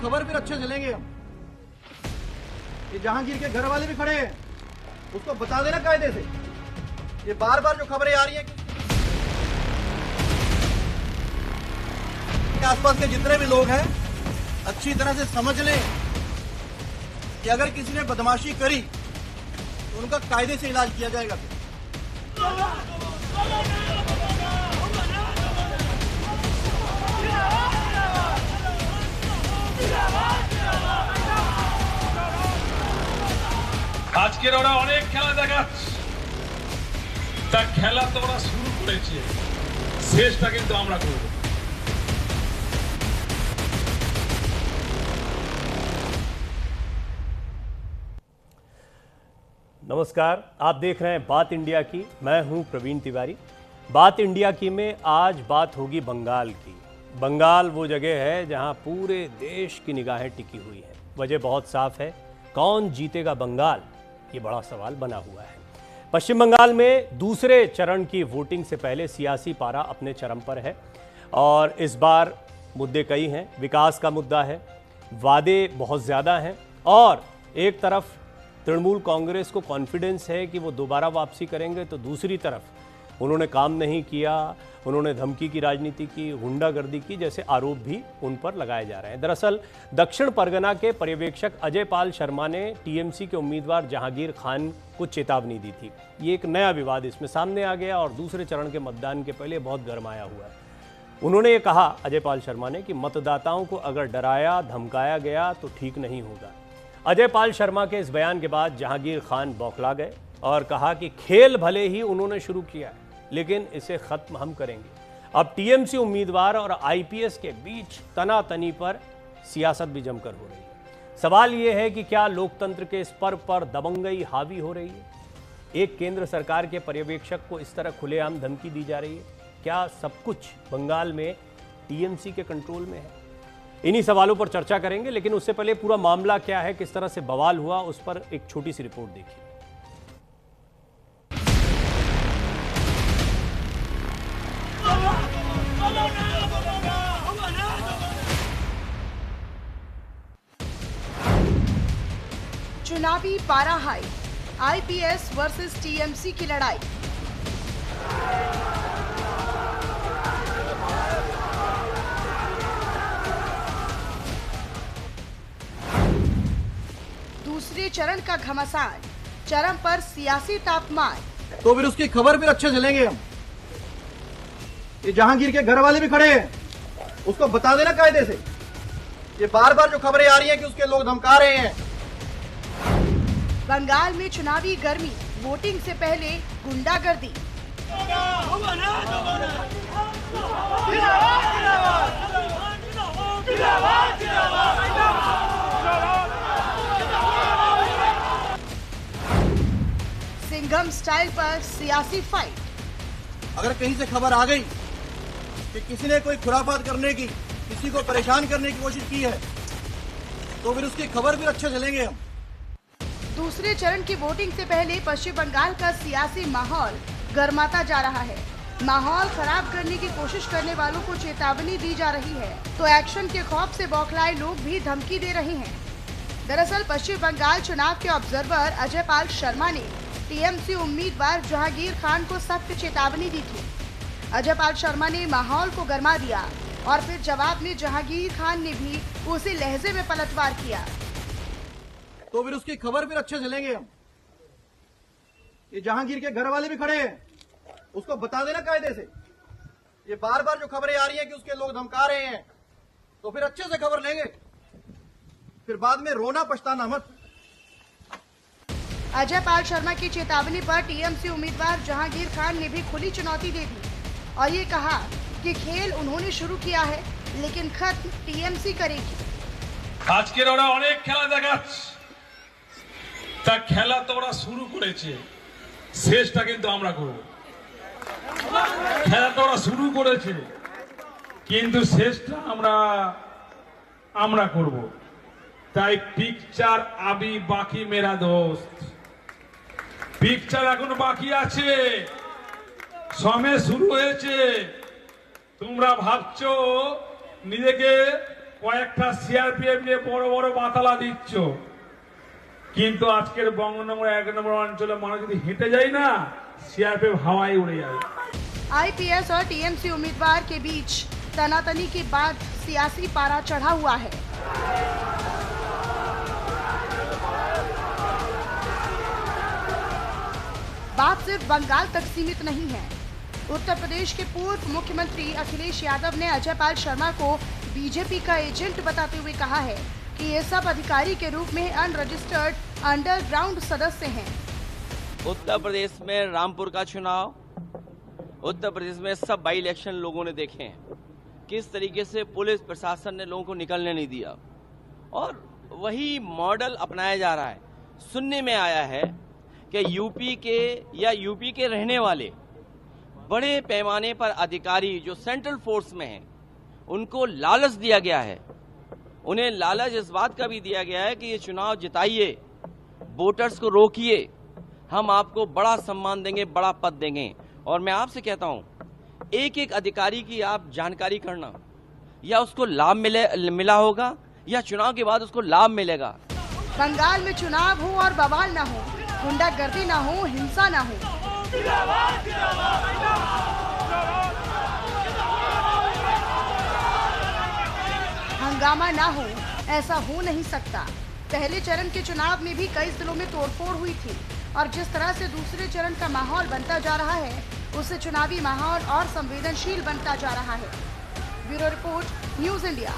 खबर फिर अच्छे से लेंगे हम। ये जहांगीर के घर वाले भी खड़े हैं, उसको बता देना कायदे से। ये बार बार जो खबरें आ रही हैं कि आसपास के जितने भी लोग हैं अच्छी तरह से समझ लें कि अगर किसी ने बदमाशी करी तो उनका कायदे से इलाज किया जाएगा। আজকের ওরা অনেক খেলা দেখাচ্ছে, তা খেলা তো ওরা শুরু করেছে, শেষটা কিন্তু আমরা করব। नमस्कार, आप देख रहे हैं बात इंडिया की। मैं हूं प्रवीण तिवारी। बात इंडिया की में आज बात होगी बंगाल की। बंगाल वो जगह है जहां पूरे देश की निगाहें टिकी हुई हैं। वजह बहुत साफ है, कौन जीतेगा बंगाल, ये बड़ा सवाल बना हुआ है। पश्चिम बंगाल में दूसरे चरण की वोटिंग से पहले सियासी पारा अपने चरम पर है और इस बार मुद्दे कई हैं। विकास का मुद्दा है, वादे बहुत ज़्यादा हैं और एक तरफ तृणमूल कांग्रेस को कॉन्फिडेंस है कि वो दोबारा वापसी करेंगे, तो दूसरी तरफ उन्होंने काम नहीं किया, उन्होंने धमकी की राजनीति की, गुंडागर्दी की जैसे आरोप भी उन पर लगाए जा रहे हैं। दरअसल दक्षिण परगना के पर्यवेक्षक अजय पाल शर्मा ने टीएमसी के उम्मीदवार जहांगीर खान को चेतावनी दी थी। ये एक नया विवाद इसमें सामने आ गया और दूसरे चरण के मतदान के पहले बहुत गरमाया हुआ है। उन्होंने ये कहा, अजय पाल शर्मा ने, कि मतदाताओं को अगर डराया धमकाया गया तो ठीक नहीं होगा। अजय पाल शर्मा के इस बयान के बाद जहांगीर खान बौखला गए और कहा कि खेल भले ही उन्होंने शुरू किया है लेकिन इसे खत्म हम करेंगे। अब टीएमसी उम्मीदवार और आईपीएस के बीच तनातनी पर सियासत भी जमकर हो रही है। सवाल यह है कि क्या लोकतंत्र के इस पर्व पर दबंगई हावी हो रही है? एक केंद्र सरकार के पर्यवेक्षक को इस तरह खुलेआम धमकी दी जा रही है। क्या सब कुछ बंगाल में टीएमसी के कंट्रोल में है? इन्हीं सवालों पर चर्चा करेंगे, लेकिन उससे पहले पूरा मामला क्या है, किस तरह से बवाल हुआ, उस पर एक छोटी सी रिपोर्ट देखिए। चुनावी पारा हाई, आईपीएस वर्सेस टीएमसी की लड़ाई। दूसरे चरण का घमासान, चरम पर सियासी तापमान। तो फिर उसकी खबर फिर अच्छे से लेंगे हम। ये जहांगीर के घर वाले भी खड़े हैं, उसको बता देना कायदे से। ये बार बार जो खबरें आ रही हैं कि उसके लोग धमका रहे हैं। बंगाल में चुनावी गर्मी, वोटिंग से पहले गुंडागर्दी। सिंघम स्टाइल पर सियासी फाइट। अगर कहीं से खबर आ गई कि किसी ने कोई खुराफात करने की, किसी को परेशान करने की कोशिश की है, तो फिर उसकी खबर भी अच्छे से लेंगे हम। दूसरे चरण की वोटिंग से पहले पश्चिम बंगाल का सियासी माहौल गर्माता जा रहा है। माहौल खराब करने की कोशिश करने वालों को चेतावनी दी जा रही है, तो एक्शन के खौफ से बौखलाए लोग भी धमकी दे रहे हैं। दरअसल पश्चिम बंगाल चुनाव के ऑब्जर्वर अजय पाल शर्मा ने टीएमसी उम्मीदवार जहांगीर खान को सख्त चेतावनी दी थी। अजय पाल शर्मा ने माहौल को गरमा दिया और फिर जवाब में जहांगीर खान ने भी उसी लहजे में पलटवार किया। तो फिर उसकी खबर फिर अच्छे से लेंगे हम। ये जहांगीर के घर वाले भी खड़े हैं, उसको बता देना कायदे से। ये बार बार जो खबरें आ रही हैं कि उसके लोग धमका रहे हैं, तो फिर अच्छे से खबर लेंगे, फिर बाद में रोना पछताना मत। अजय पाल शर्मा की चेतावनी पर टीएमसी उम्मीदवार जहांगीर खान ने भी खुली चुनौती दे दी और ये कहा कि खेल उन्होंने शुरू किया है लेकिन खत्म टीएमसी करेगी। আজকের ওরা অনেক খেলা দেখাচ্ছে, তা খেলা তো ওরা শুরু করেছে, শেষটা কিন্তু আমরা করব। খেলা তো ওরা শুরু করেছে কিন্তু শেষটা আমরা করব। তাই পিকচার আবি বাকি মেরা দোস্ত, পিকচার এখনো বাকি আছে, সময় শুরু হয়েছে। তোমরা ভাবছো নিজেকে কয়েকটা সিআরপিএফ নিয়ে বড় বড় বাতালা দিচ্ছ, কিন্তু আজকের বঙ্গনগর 1 নম্বর অঞ্চলে মানুষ যদি হেঁটে যায় না, সিআরপিএফ হাওয়ায় उड़े যাবে। आईपीएस और टीएमसी उम्मीदवार के बीच तनातनी के बाद सियासी पारा चढ़ा हुआ है। बात सिर्फ बंगाल तक सीमित नहीं है। उत्तर प्रदेश के पूर्व मुख्यमंत्री अखिलेश यादव ने अजय पाल शर्मा को बीजेपी का एजेंट बताते हुए कहा है कि ये सब अधिकारी के रूप में अनरजिस्टर्ड अंडरग्राउंड सदस्य हैं। उत्तर प्रदेश में रामपुर का चुनाव, उत्तर प्रदेश में सब बाई इलेक्शन लोगों ने देखे हैं, किस तरीके से पुलिस प्रशासन ने लोगों को निकलने नहीं दिया, और वही मॉडल अपनाया जा रहा है। सुनने में आया है कि यूपी के रहने वाले बड़े पैमाने पर अधिकारी जो सेंट्रल फोर्स में हैं, उनको लालच दिया गया है। उन्हें लालच इस बात का भी दिया गया है कि ये चुनाव जिताइए, वोटर्स को रोकिए, हम आपको बड़ा सम्मान देंगे, बड़ा पद देंगे। और मैं आपसे कहता हूं, एक एक अधिकारी की आप जानकारी करना, या उसको लाभ मिला होगा या चुनाव के बाद उसको लाभ मिलेगा। बंगाल में चुनाव हो और बवाल ना हो, गुंडागर्दी ना हो, हिंसा ना हो, हंगामा ना हो, ऐसा हो नहीं सकता। पहले चरण के चुनाव में भी कई जिलों में तोड़फोड़ हुई थी, और जिस तरह से दूसरे चरण का माहौल बनता जा रहा है, उससे चुनावी माहौल और संवेदनशील बनता जा रहा है। Bureau report, news India.